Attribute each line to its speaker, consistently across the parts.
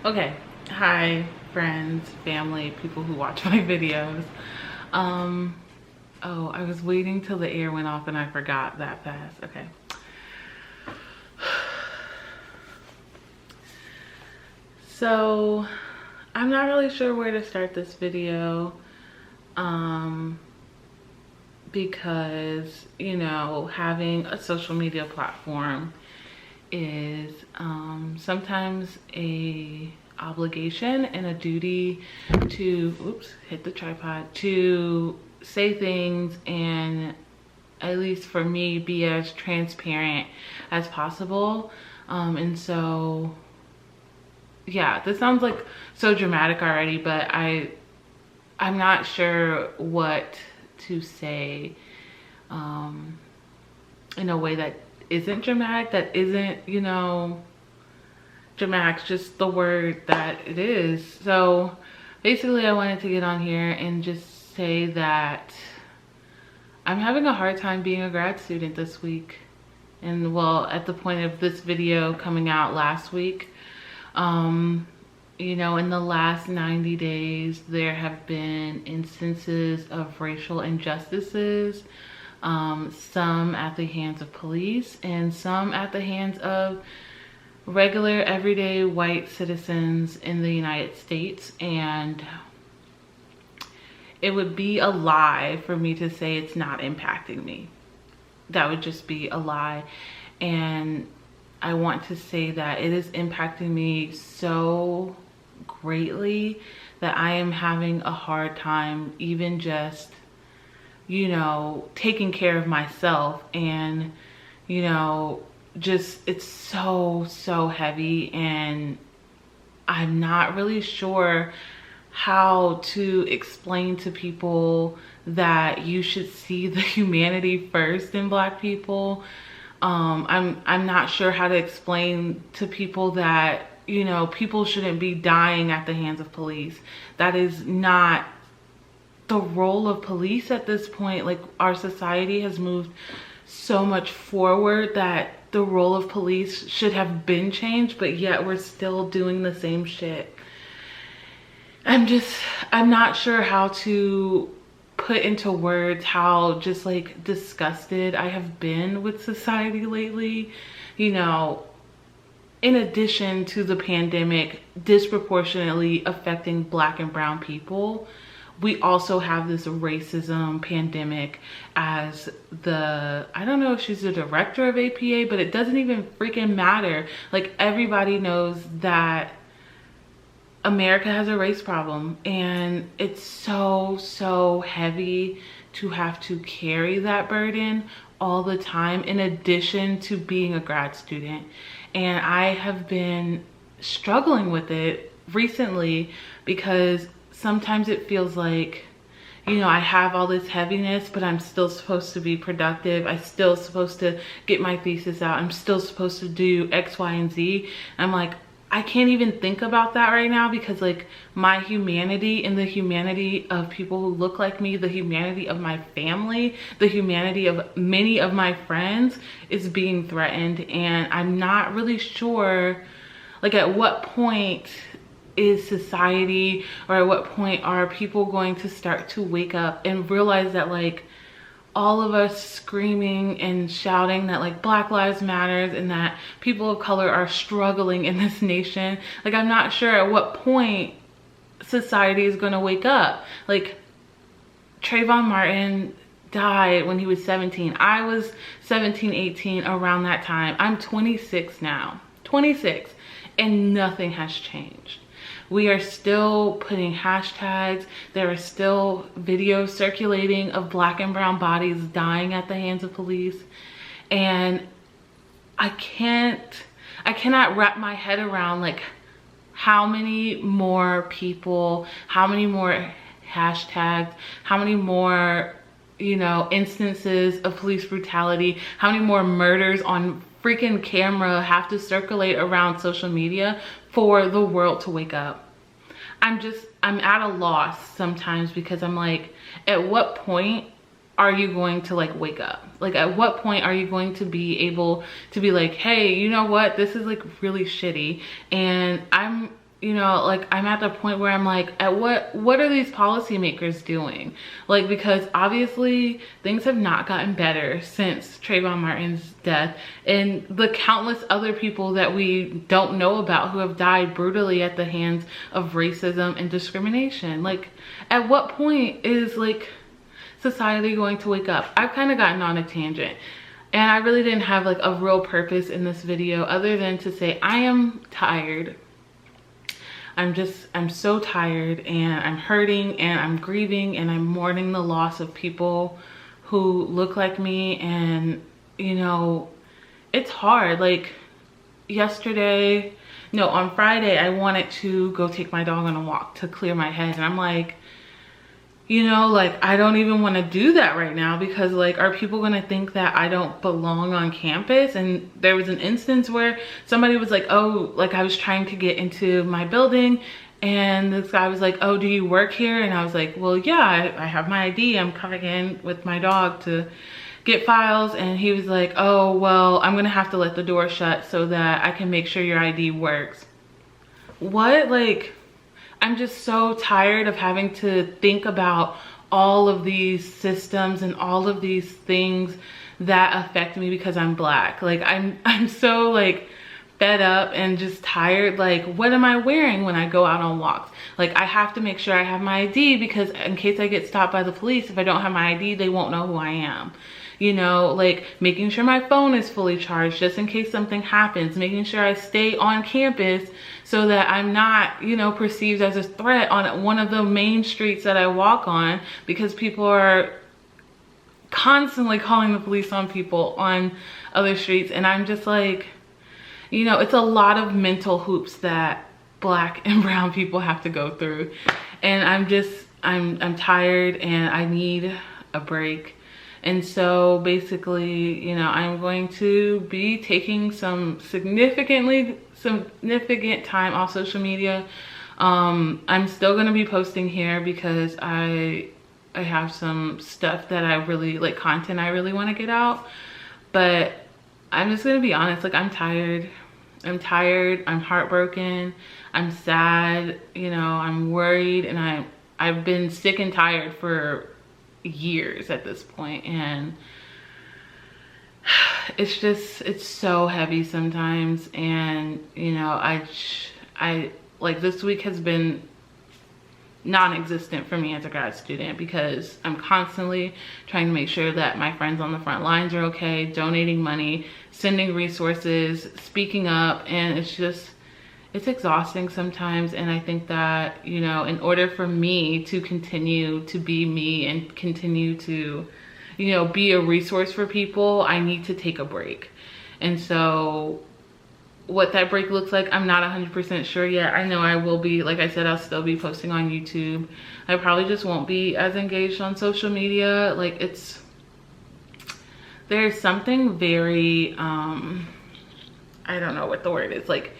Speaker 1: Okay, hi friends, family, people who watch my videos. Oh, I was waiting till the air went off and I forgot that fast. Okay. So, I'm not really sure where to start this video. Because, you know, having a social media platform is sometimes a obligation and a duty to, oops, hit the tripod, to say things and, at least for me, be as transparent as possible. And so, yeah, this sounds like so dramatic already, but I'm not sure what to say in a way that isn't dramatic, that isn't, you know, dramatic's just the word that it is. So basically I wanted to get on here and just say that I'm having a hard time being a grad student this week. And well, at the point of this video coming out last week, you know, in the last 90 days, there have been instances of racial injustices, some at the hands of police and some at the hands of regular, everyday white citizens in the United States. And it would be a lie for me to say it's not impacting me. That would just be a lie. And I want to say that it is impacting me so greatly that I am having a hard time even just, you know, taking care of myself. And, you know, just, it's so heavy, and I'm not really sure how to explain to people that you should see the humanity first in Black people. I'm not sure how to explain to people that, you know, people shouldn't be dying at the hands of police. That is not the role of police at this point. Like, our society has moved so much forward that the role of police should have been changed, but yet we're still doing the same shit. I'm not sure how to put into words how just like disgusted I have been with society lately. You know, in addition to the pandemic disproportionately affecting Black and brown people, we also have this racism pandemic as the, I don't know if she's the director of APA, but it doesn't even freaking matter. Like, everybody knows that America has a race problem, and it's so heavy to have to carry that burden all the time, in addition to being a grad student. And I have been struggling with it recently because sometimes it feels like, you know, I have all this heaviness, but I'm still supposed to be productive. I'm still supposed to get my thesis out. I'm still supposed to do X, Y, and Z. I'm like, I can't even think about that right now, because like my humanity and the humanity of people who look like me, the humanity of my family, the humanity of many of my friends is being threatened. And I'm not really sure, like, at what point is society, or at what point are people going to start to wake up and realize that, like, all of us screaming and shouting that like Black Lives Matters and that people of color are struggling in this nation. Like, I'm not sure at what point society is going to wake up. Like, Trayvon Martin died when he was 17. I was 17, 18 around that time. I'm 26 now, 26, and nothing has changed. We are still putting hashtags. There are still videos circulating of Black and brown bodies dying at the hands of police. And I cannot wrap my head around like how many more people, how many more hashtags, how many more, you know, instances of police brutality, how many more murders on freaking camera have to circulate around social media for the world to wake up. I'm at a loss sometimes, because I'm like, at what point are you going to like wake up? Like, at what point are you going to be able to be like, hey, you know what, this is like really shitty, and I'm you know, like I'm at the point where I'm like, at what are these policymakers doing? Like, because obviously things have not gotten better since Trayvon Martin's death, and the countless other people that we don't know about who have died brutally at the hands of racism and discrimination. Like, at what point is like society going to wake up? I've kind of gotten on a tangent, and I really didn't have like a real purpose in this video other than to say I am tired. I'm so tired, and I'm hurting, and I'm grieving, and I'm mourning the loss of people who look like me. And you know, it's hard. Like on Friday, I wanted to go take my dog on a walk to clear my head, and I'm like, you know, like I don't even want to do that right now, because like, are people gonna think that I don't belong on campus? And there was an instance where somebody was like, oh, like I was trying to get into my building, and this guy was like, oh, do you work here? And I was like, well, yeah, I have my ID. I'm coming in with my dog to get files. And he was like, oh, well, I'm gonna have to let the door shut so that I can make sure your ID works. What? Like, I'm just so tired of having to think about all of these systems and all of these things that affect me because I'm Black. Like, I'm so like fed up and just tired. Like, what am I wearing when I go out on walks? Like, I have to make sure I have my ID, because in case I get stopped by the police, if I don't have my ID, they won't know who I am. You know, like making sure my phone is fully charged just in case something happens, making sure I stay on campus so that I'm not, you know, perceived as a threat on one of the main streets that I walk on, because people are constantly calling the police on people on other streets. And I'm just like, you know, it's a lot of mental hoops that Black and brown people have to go through. And I'm tired, and I need a break. And so basically, you know, I'm going to be taking some significant time off social media. I'm still going to be posting here because I have some stuff that I really like, content I really want to get out. But I'm just going to be honest, like I'm tired, I'm heartbroken, I'm sad, you know, I'm worried, and I've been sick and tired for years at this point, and it's so heavy sometimes. And you know, I like, this week has been non-existent for me as a grad student, because I'm constantly trying to make sure that my friends on the front lines are okay, donating money, sending resources, speaking up, and it's exhausting sometimes. And I think that, you know, in order for me to continue to be me and continue to, you know, be a resource for people, I need to take a break. And so what that break looks like, I'm not 100% sure yet. I know I will be, like I said, I'll still be posting on YouTube. I probably just won't be as engaged on social media. Like, there's something very, I don't know what the word is, like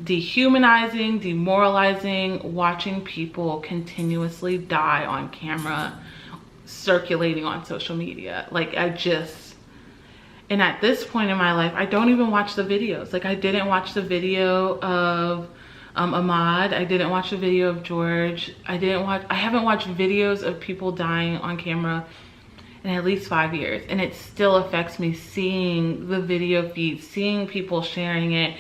Speaker 1: dehumanizing, demoralizing, watching people continuously die on camera, circulating on social media. Like, and at this point in my life, I don't even watch the videos. Like, I didn't watch the video of Ahmaud. I didn't watch the video of George. I haven't watched videos of people dying on camera in at least 5 years. And it still affects me seeing the video feeds, seeing people sharing it.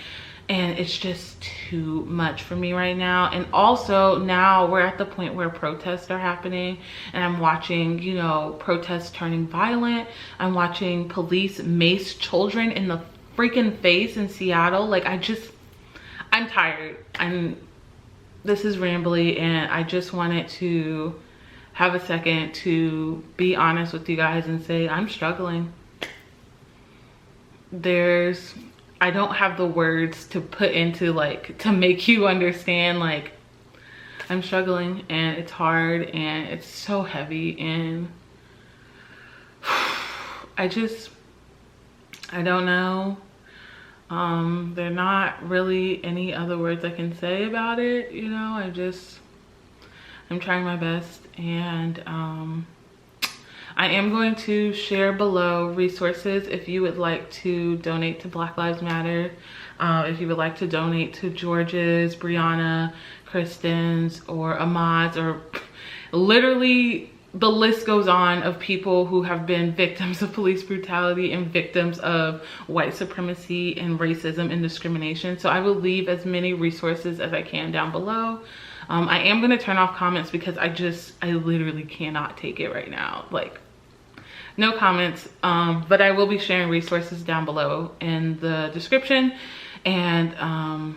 Speaker 1: And it's just too much for me right now. And also now we're at the point where protests are happening, and I'm watching, you know, protests turning violent. I'm watching police mace children in the freaking face in Seattle. Like, I'm tired. This is rambly, and I just wanted to have a second to be honest with you guys and say I'm struggling. I don't have the words to put into, like, to make you understand. Like, I'm struggling, and it's hard, and it's so heavy, and I don't know. There are not really any other words I can say about it, you know. I'm trying my best, and I am going to share below resources if you would like to donate to Black Lives Matter. If you would like to donate to George's, Brianna, Kristen's, or Ahmad's, or literally the list goes on of people who have been victims of police brutality and victims of white supremacy and racism and discrimination. So I will leave as many resources as I can down below. I am going to turn off comments because I literally cannot take it right now. Like, no comments, but I will be sharing resources down below in the description. And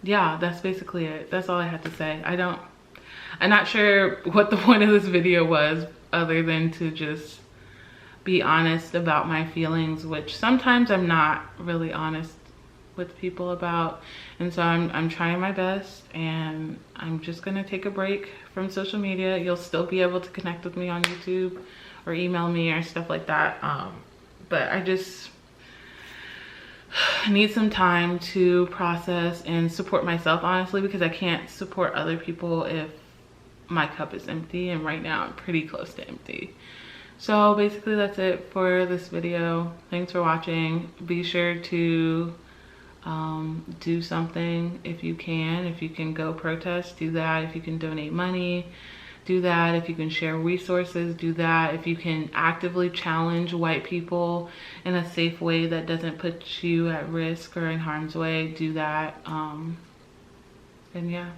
Speaker 1: yeah, that's basically it. That's all I had to say. I'm not sure what the point of this video was, other than to just be honest about my feelings, which sometimes I'm not really honest with people about. And so I'm trying my best, and I'm just gonna take a break from social media. You'll still be able to connect with me on YouTube or email me or stuff like that. But I just need some time to process and support myself, honestly, because I can't support other people if my cup is empty, and right now I'm pretty close to empty. So basically that's it for this video. Thanks for watching. Be sure to do something if you can. If you can go protest, do that. If you can donate money, do that. If you can share resources, do that. If you can actively challenge white people in a safe way that doesn't put you at risk or in harm's way, do that. And yeah.